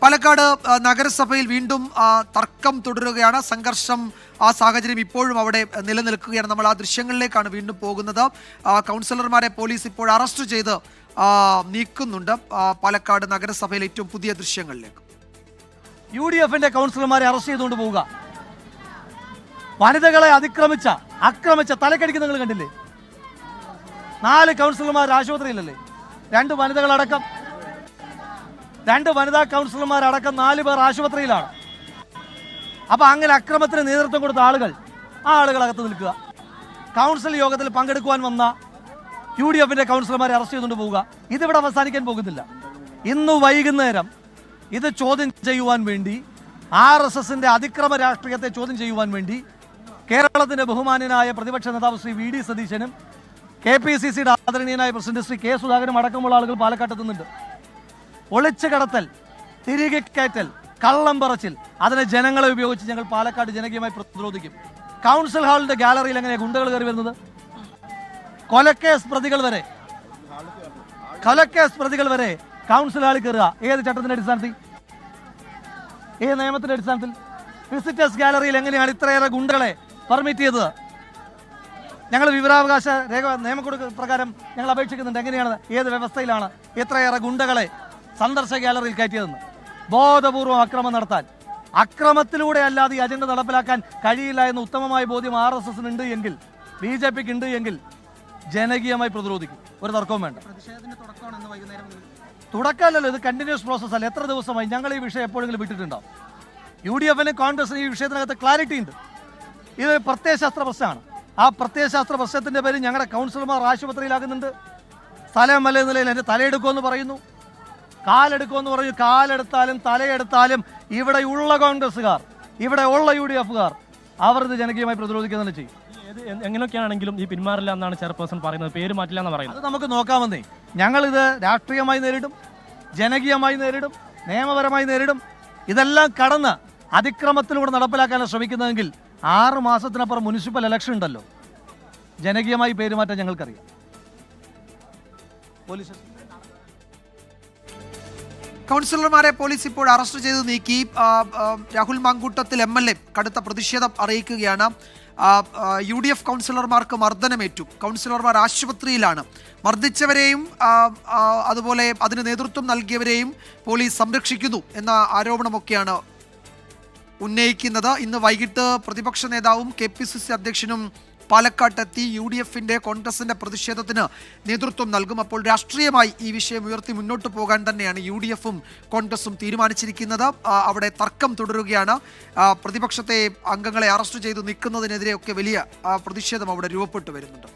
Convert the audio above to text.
പാലക്കാട് നഗരസഭയിൽ വീണ്ടും തർക്കം തുടരുകയാണ്. സംഘർഷം, ആ സാഹചര്യം ഇപ്പോഴും അവിടെ നിലനിൽക്കുകയാണ്. നമ്മൾ ആ ദൃശ്യങ്ങളിലേക്കാണ് വീണ്ടും പോകുന്നത്. കൗൺസിലർമാരെ പോലീസ് ഇപ്പോൾ അറസ്റ്റ് ചെയ്ത് നീക്കുന്നുണ്ട്. പാലക്കാട് നഗരസഭയിലെ ഏറ്റവും പുതിയ ദൃശ്യങ്ങളിലേക്ക് UDFന്റെ കൗൺസിലർമാരെ അറസ്റ്റ് ചെയ്തുകൊണ്ട് പോവുക. വനിതകളെ ആക്രമിച്ച തലക്കടിക്ക് നിങ്ങൾ കണ്ടില്ലേ? 4 കൗൺസിലർമാർ ആശുപത്രിയിലല്ലേ? 2 വനിതകളടക്കം 2 വനിതാ കൗൺസിലർമാരടക്കം 4 പേർ ആശുപത്രിയിലാണ്. അപ്പൊ അങ്ങനെ അക്രമത്തിന് നേതൃത്വം കൊടുത്ത ആളുകൾ അകത്ത് നിൽക്കുക. കൗൺസിൽ യോഗത്തിൽ പങ്കെടുക്കുവാൻ വന്ന UDFന്റെ കൗൺസിലർമാരെ അറസ്റ്റ് ചെയ്തുകൊണ്ട് പോവുക. ഇതിവിടെ അവസാനിക്കാൻ പോകുന്നില്ല. ഇന്ന് വൈകുന്നേരം ഇത് ചോദ്യം ചെയ്യുവാൻ വേണ്ടി, RSSന്റെ അതിക്രമ രാഷ്ട്രീയത്തെ ചോദ്യം ചെയ്യുവാൻ വേണ്ടി കേരളത്തിന്റെ ബഹുമാന്യനായ പ്രതിപക്ഷ നേതാവ് ശ്രീ VD സതീശനും KPCCയുടെ ആദരണീയനായ പ്രസിഡന്റ് ശ്രീ K സുധാകരനും അടക്കമുള്ള ആളുകൾ പാലക്കാട്ടെത്തുന്നുണ്ട്. ഒളിച്ചു കടത്തൽ, തിരികെ കയറ്റൽ, കള്ളം പറച്ചിൽ, അതിനെ ജനങ്ങളെ ഉപയോഗിച്ച് ഞങ്ങൾ പാലക്കാട് ജനകീയമായി പ്രതിരോധിക്കും. കൗൺസിൽ ഹാളിന്റെ ഗാലറിയിൽ എങ്ങനെയാണ് ഗുണ്ടകൾ കയറി വരുന്നത്? കൊലക്കേസ് പ്രതികൾ വരെ കൗൺസിൽ ഹാളിൽ കയറുക. ഏത് ചട്ടത്തിന്റെ അടിസ്ഥാനത്തിൽ? ഏത് നിയമത്തിന്റെ അടിസ്ഥാനത്തിൽ? വിസിറ്റേഴ്സ് ഗാലറിയിൽ എങ്ങനെയാണ് ഇത്രയേറെ ഗുണ്ടകളെ പെർമിറ്റ് ചെയ്തത്? ഞങ്ങൾ വിവരാവകാശ രേഖ നിയമപ്രകാരം ഞങ്ങൾ അപേക്ഷിക്കുന്നുണ്ട്. എങ്ങനെയാണ്, ഏത് വ്യവസ്ഥയിലാണ് ഇത്രയേറെ ഗുണ്ടകളെ സന്ദർശക ഗാലറിയിൽ കയറ്റിയതെന്ന്? ബോധപൂർവം അക്രമം നടത്താൻ, അക്രമത്തിലൂടെ അല്ലാതെ ഈ അജണ്ട നടപ്പിലാക്കാൻ കഴിയില്ല എന്ന ഉത്തമമായ ബോധ്യം RSSന് ഉണ്ട് എങ്കിൽ, BJPക്ക് ഉണ്ട് എങ്കിൽ ജനകീയമായി പ്രതിരോധിക്കും. ഒരു തർക്കവും വേണ്ട. തുടക്കമല്ലല്ലോ, ഇത് കണ്ടിന്യൂസ് പ്രോസസ് അല്ല. എത്ര ദിവസമായി ഞങ്ങൾ ഈ വിഷയം എപ്പോഴെങ്കിലും വിട്ടിട്ടുണ്ടോ? UDFന് കോൺഗ്രസിന് ഈ വിഷയത്തിനകത്ത് ക്ലാരിറ്റി ഉണ്ട്. ഇത് പ്രത്യയശാസ്ത്ര പ്രശ്നമാണ്. ആ പ്രത്യയശാസ്ത്ര പ്രശ്നത്തിന്റെ പേരിൽ ഞങ്ങളുടെ കൗൺസിലർമാർ ആശുപത്രിയിലാകുന്നുണ്ട്. സ്ഥലമല്ല നിലയിൽ എൻ്റെ തലയെടുക്കുമെന്ന് പറയുന്നു, കാലെടുക്കുമെന്ന് പറഞ്ഞു. കാലെടുത്താലും തലയെടുത്താലും ഇവിടെയുള്ള കോൺഗ്രസ്സുകാർ, ഇവിടെയുള്ള UDFകാർ അവർ ഇത് ജനകീയമായി പ്രതിരോധിക്കുക തന്നെ ചെയ്യും. എങ്ങനെയൊക്കെയാണെങ്കിലും ഈ പിന്മാറില്ല എന്നാണ് ചെയർപേഴ്സൺ പറയുന്നത്. പേര് മാറ്റില്ല എന്ന് പറയുന്നത്. അത് നമുക്ക് നോക്കാമെന്നേ. ഞങ്ങളിത് രാഷ്ട്രീയമായി നേരിടും, ജനകീയമായി നേരിടും, നിയമപരമായി നേരിടും. ഇതെല്ലാം കടന്ന് അതിക്രമത്തിലൂടെ നടപ്പിലാക്കാനാണ് ശ്രമിക്കുന്നതെങ്കിൽ 6 മാസത്തിനപ്പുറം മുനിസിപ്പൽ ഇലക്ഷൻ ഉണ്ടല്ലോ. ജനകീയമായി പേരുമാറ്റം ഞങ്ങൾക്കറിയാം. പോലീസ് കൗൺസിലർമാരെ പോലീസ് ഇപ്പോൾ അറസ്റ്റ് ചെയ്ത് നീക്കി. രാഹുൽ മാങ്കൂട്ടത്തിൽ MLA കടുത്ത പ്രതിഷേധം അറിയിക്കുകയാണ്. UDF കൗൺസിലർമാർക്ക് മർദ്ദനമേറ്റു. കൗൺസിലർമാർ ആശുപത്രിയിലാണ്. മർദ്ദിച്ചവരെയും അതുപോലെ അതിന് നേതൃത്വം നൽകിയവരെയും പോലീസ് സംരക്ഷിക്കുന്നു എന്ന ആരോപണമൊക്കെയാണ് ഉന്നയിക്കുന്നത്. ഇന്ന് വൈകിട്ട് പ്രതിപക്ഷ നേതാവും KPCC അധ്യക്ഷനും പാലക്കാട്ടെത്തി UDFന്റെ കോൺഗ്രസിന്റെ പ്രതിഷേധത്തിന് നേതൃത്വം നൽകും. അപ്പോൾ രാഷ്ട്രീയമായി ഈ വിഷയം ഉയർത്തി മുന്നോട്ട് പോകാൻ തന്നെയാണ് UDFും കോൺഗ്രസും തീരുമാനിച്ചിരിക്കുന്നത്. അവിടെ തർക്കം തുടരുകയാണ്. പ്രതിപക്ഷത്തെ അംഗങ്ങളെ അറസ്റ്റ് ചെയ്തു നിൽക്കുന്നതിനെതിരെയൊക്കെ വലിയ പ്രതിഷേധം അവിടെ രൂപപ്പെട്ടു വരുന്നുണ്ട്.